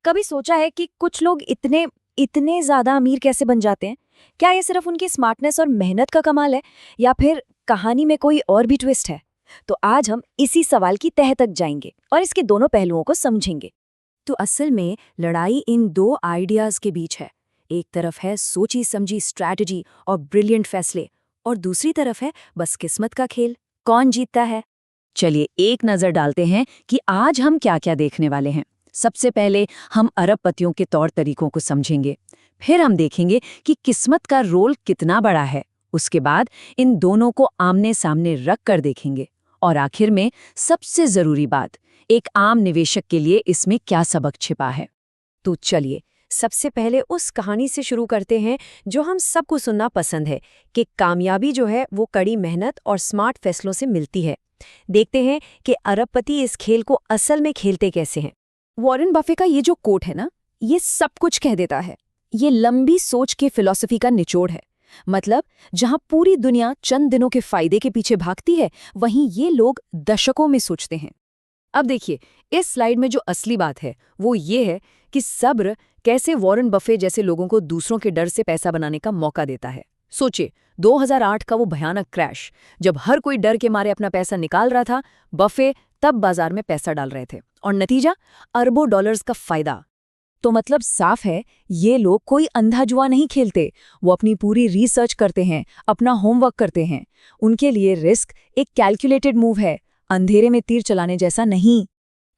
कभी सोचा है कि कुछ लोग इतने इतने ज्यादा अमीर कैसे बन जाते हैं? क्या ये सिर्फ उनकी स्मार्टनेस और मेहनत का कमाल है, या फिर कहानी में कोई और भी ट्विस्ट है? तो आज हम इसी सवाल की तह तक जाएंगे और इसके दोनों पहलुओं को समझेंगे। तो असल में लड़ाई इन दो आइडियाज के बीच है। एक तरफ है सोची समझी स्ट्रैटेजी और ब्रिलियंट फैसले, और दूसरी तरफ है बस किस्मत का खेल। कौन जीतता है? चलिए एक नजर डालते हैं कि आज हम क्या क्या देखने वाले हैं। सबसे पहले हम अरबपतियों के तौर तरीकों को समझेंगे, फिर हम देखेंगे कि किस्मत का रोल कितना बड़ा है, उसके बाद इन दोनों को आमने सामने रख कर देखेंगे, और आखिर में सबसे जरूरी बात, एक आम निवेशक के लिए इसमें क्या सबक छिपा है। तो चलिए सबसे पहले उस कहानी से शुरू करते हैं जो हम सबको सुनना पसंद है, कि कामयाबी जो है वो कड़ी मेहनत और स्मार्ट फैसलों से मिलती है। देखते हैं कि अरबपति इस खेल को असल में खेलते कैसे हैं। वॉरेन बफे का ये जो कोट है ना, ये सब कुछ कह देता है। ये लंबी सोच के फिलॉसफी का निचोड़ है। मतलब जहां पूरी दुनिया चंद दिनों के फायदे के पीछे भागती है, वहीं ये लोग दशकों में सोचते हैं। अब देखिए, इस स्लाइड में जो असली बात है वो ये है कि सब्र कैसे वॉरेन बफे जैसे लोगों को दूसरों के डर से पैसा बनाने का मौका देता है। सोचिए 2008 का वो भयानक क्रैश, जब हर कोई डर के मारे अपना पैसा निकाल रहा था, बफे तब बाजार में पैसा डाल रहे थे, और नतीजा अरबों डॉलर्स का फायदा। तो मतलब साफ है, ये लोग कोई अंधा जुआ नहीं खेलते। वो अपनी पूरी रिसर्च करते हैं, अपना होमवर्क करते हैं। उनके लिए रिस्क एक कैलकुलेटेड मूव है, अंधेरे में तीर चलाने जैसा नहीं।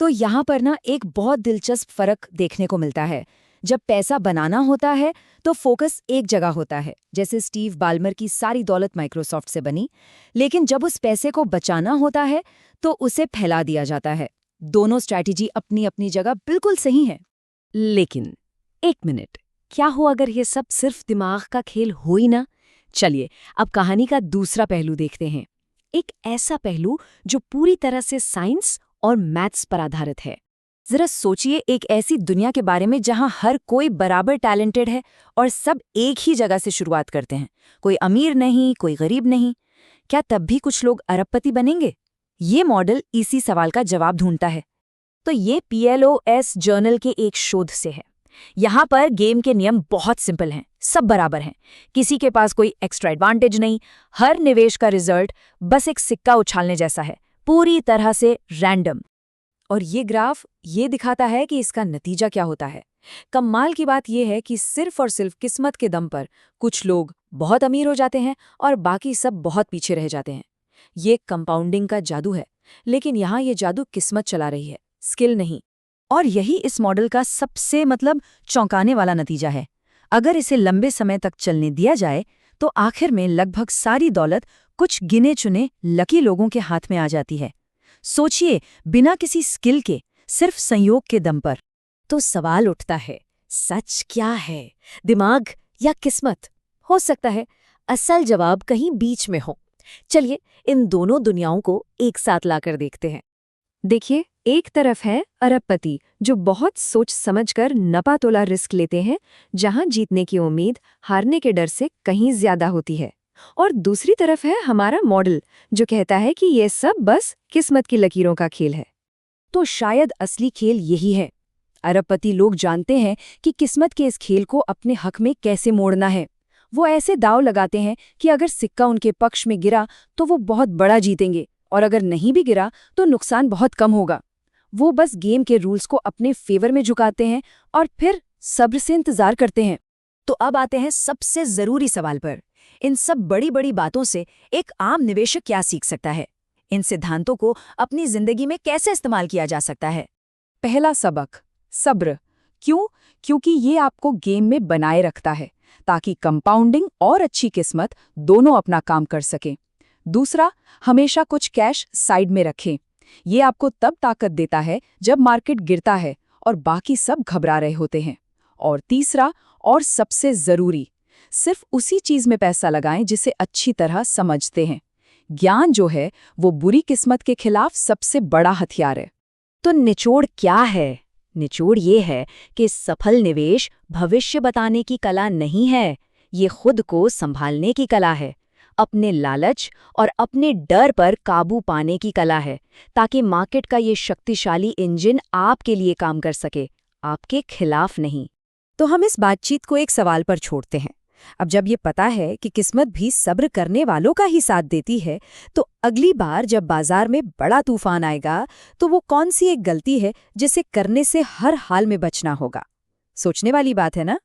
तो यहाँ पर ना एक बहुत दिलचस्प फर्क देखने को मिलता है। जब पैसा बनाना होता है तो फोकस एक जगह होता है, जैसे स्टीव बाल्मर की सारी दौलत माइक्रोसॉफ्ट से बनी। लेकिन जब उस पैसे को बचाना होता है तो उसे फैला दिया जाता है। दोनों स्ट्रैटेजी अपनी अपनी जगह बिल्कुल सही है। लेकिन एक मिनट, क्या हो अगर ये सब सिर्फ दिमाग का खेल हो ही ना? चलिए अब कहानी का दूसरा पहलू देखते हैं, एक ऐसा पहलू जो पूरी तरह से साइंस और मैथ्स पर आधारित है। जरा सोचिए एक ऐसी दुनिया के बारे में जहां हर कोई बराबर टैलेंटेड है और सब एक ही जगह से शुरुआत करते हैं। कोई अमीर नहीं, कोई गरीब नहीं। क्या तब भी कुछ लोग अरबपति बनेंगे? ये मॉडल इसी सवाल का जवाब ढूंढता है। तो ये PLOS जर्नल के एक शोध से है। यहाँ पर गेम के नियम बहुत सिंपल हैं, सब बराबर हैं, किसी के पास कोई एक्स्ट्रा एडवांटेज नहीं। हर निवेश का रिजल्ट बस एक सिक्का उछालने जैसा है, पूरी तरह से रैंडम। और ये ग्राफ ये दिखाता है कि इसका नतीजा क्या होता है। कमाल की बात यह है कि सिर्फ और सिर्फ किस्मत के दम पर कुछ लोग बहुत अमीर हो जाते हैं और बाकी सब बहुत पीछे रह जाते हैं। ये कंपाउंडिंग का जादू है, लेकिन यहाँ ये जादू किस्मत चला रही है, स्किल नहीं। और यही इस मॉडल का सबसे चौंकाने वाला नतीजा है। अगर इसे लंबे समय तक चलने दिया जाए तो आखिर में लगभग सारी दौलत कुछ गिने चुने लकी लोगों के हाथ में आ जाती है। सोचिए, बिना किसी स्किल के, सिर्फ संयोग के दम पर। तो सवाल उठता है, सच क्या है, दिमाग या किस्मत? हो सकता है असल जवाब कहीं बीच में हो। चलिए इन दोनों दुनियाओं को एक साथ लाकर देखते हैं। देखिए, एक तरफ है अरबपति जो बहुत सोच समझकर नपातोला रिस्क लेते हैं, जहां जीतने की उम्मीद हारने के डर से कहीं ज्यादा होती है। और दूसरी तरफ है हमारा मॉडल जो कहता है कि ये सब बस किस्मत की लकीरों का खेल है। तो शायद असली खेल यही है। अरबपति लोग जानते हैं कि किस्मत के इस खेल को अपने हक में कैसे मोड़ना है। वो ऐसे दांव लगाते हैं कि अगर सिक्का उनके पक्ष में गिरा तो वो बहुत बड़ा जीतेंगे, और अगर नहीं भी गिरा तो नुकसान बहुत कम होगा। वो बस गेम के रूल्स को अपने फेवर में झुकाते हैं और फिर सब्र से इंतजार करते हैं। तो अब आते हैं सबसे जरूरी सवाल पर। इन सब बड़ी बड़ी बातों से एक आम निवेशक क्या सीख सकता है? इन सिद्धांतों को अपनी जिंदगी में कैसे इस्तेमाल किया जा सकता है? पहला सबक, सब्र। क्यों? क्योंकि ये आपको गेम में बनाए रखता है ताकि कंपाउंडिंग और अच्छी किस्मत दोनों अपना काम कर सकें। दूसरा, हमेशा कुछ कैश साइड में रखें। ये आपको तब ताकत देता है जब मार्केट गिरता है और बाकी सब घबरा रहे होते हैं। और तीसरा, और सबसे जरूरी, सिर्फ उसी चीज में पैसा लगाएं जिसे अच्छी तरह समझते हैं। ज्ञान जो है वो बुरी किस्मत के खिलाफ सबसे बड़ा हथियार है। तो निचोड़ क्या है? निचोड़ ये है कि सफल निवेश भविष्य बताने की कला नहीं है, ये खुद को संभालने की कला है। अपने लालच और अपने डर पर काबू पाने की कला है, ताकि मार्केट का ये शक्तिशाली इंजन आपके लिए काम कर सके, आपके खिलाफ नहीं। तो हम इस बातचीत को एक सवाल पर छोड़ते हैं। अब जब ये पता है कि किस्मत भी सब्र करने वालों का ही साथ देती है, तो अगली बार जब बाजार में बड़ा तूफान आएगा, तो वो कौन सी एक गलती है जिसे करने से हर हाल में बचना होगा? सोचने वाली बात है ना?